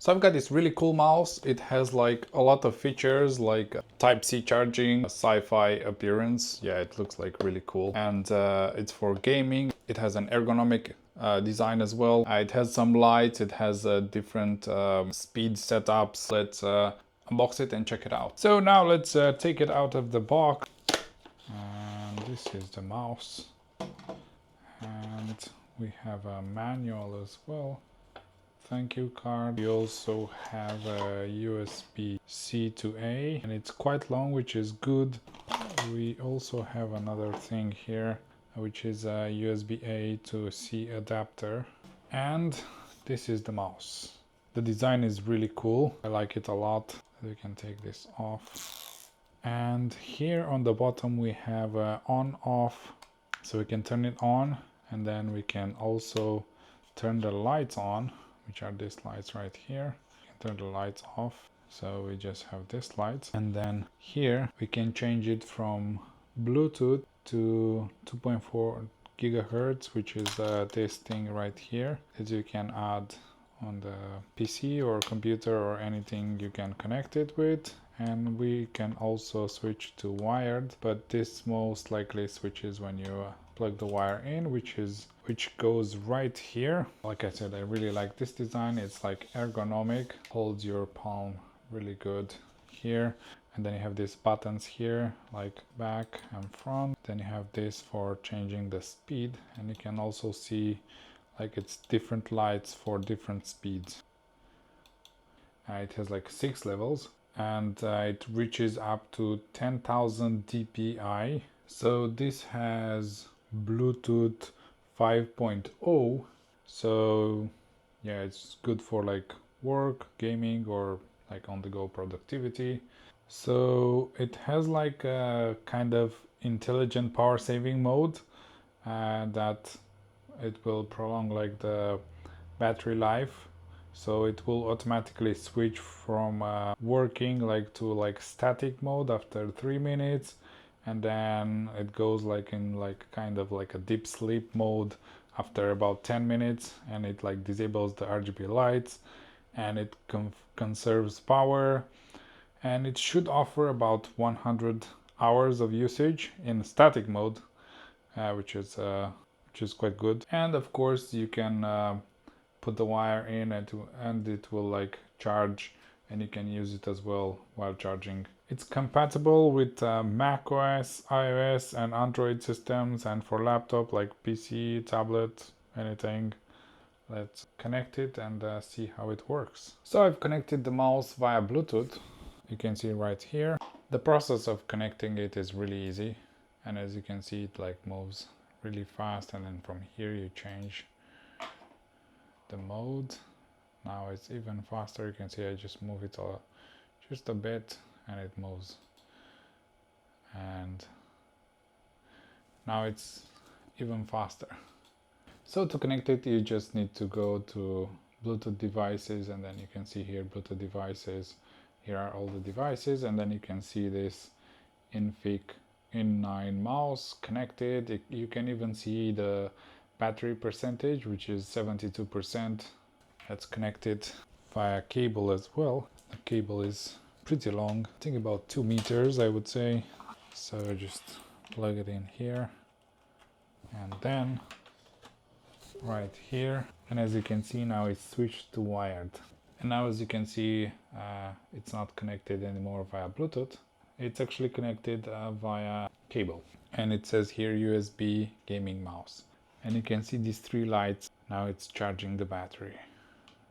So I've got this really cool mouse. It has like a lot of features like Type-C charging, sci-fi appearance. Yeah, it looks like really cool. And it's for gaming. It has an ergonomic design as well. It has some lights. It has different speed setups. Let's unbox it and check it out. So now let's take it out of the box. And this is the mouse. And we have a manual as well. Thank you card. We also have a USB-C to A, and it's quite long, which is good. We also have another thing here, which is a USB-A to C adapter. And this is the mouse. The design is really cool. I like it a lot. You can take this off. And here on the bottom we have on off, so we can turn it on, and then we can also turn the lights on, which are these lights right here. You can turn the lights off, so we just have this light. And then here we can change it from Bluetooth to 2.4 gigahertz, which is this thing right here that you can add on the PC or computer or anything you can connect it with. And we can also switch to wired, but this most likely switches when you plug the wire in, which goes right here. Like I said, I really like this design. It's like ergonomic, holds your palm really good here. And then you have these buttons here, like back and front. Then you have this for changing the speed, and you can also see like it's different lights for different speeds. It has like 6 levels, and it reaches up to 10,000 dpi. So this has Bluetooth 5.0, so yeah, it's good for like work, gaming, or like on the go productivity. So it has like a kind of intelligent power saving mode that it will prolong like the battery life. So it will automatically switch from working like to like static mode after 3 minutes, and then it goes like in like kind of like a deep sleep mode after about 10 minutes, and it like disables the RGB lights, and it conserves power, and it should offer about 100 hours of usage in static mode, which is quite good. And of course you can put the wire in and it will like charge, and you can use it as well while charging. It's compatible with Mac OS, iOS and Android systems, and for laptop like PC, tablet, anything. Let's connect it and see how it works. So I've connected the mouse via Bluetooth. You can see right here. The process of connecting it is really easy, and as you can see, it like moves really fast, and then from here you change the mode. Now it's even faster. You can see I just move it just a bit and it moves, and now it's even faster. So to connect it, you just need to go to Bluetooth devices, and then you can see here Bluetooth devices. Here are all the devices, and then you can see this Infiq In9 mouse connected. You can even see the battery percentage, which is 72%. That's connected via cable as well. The cable is pretty long, I think about 2 meters, I would say. So just plug it in here, and then right here, and as you can see now it's switched to wired. And now as you can see, it's not connected anymore via Bluetooth. It's actually connected via cable, and it says here USB gaming mouse, and you can see these 3 lights. Now it's charging the battery.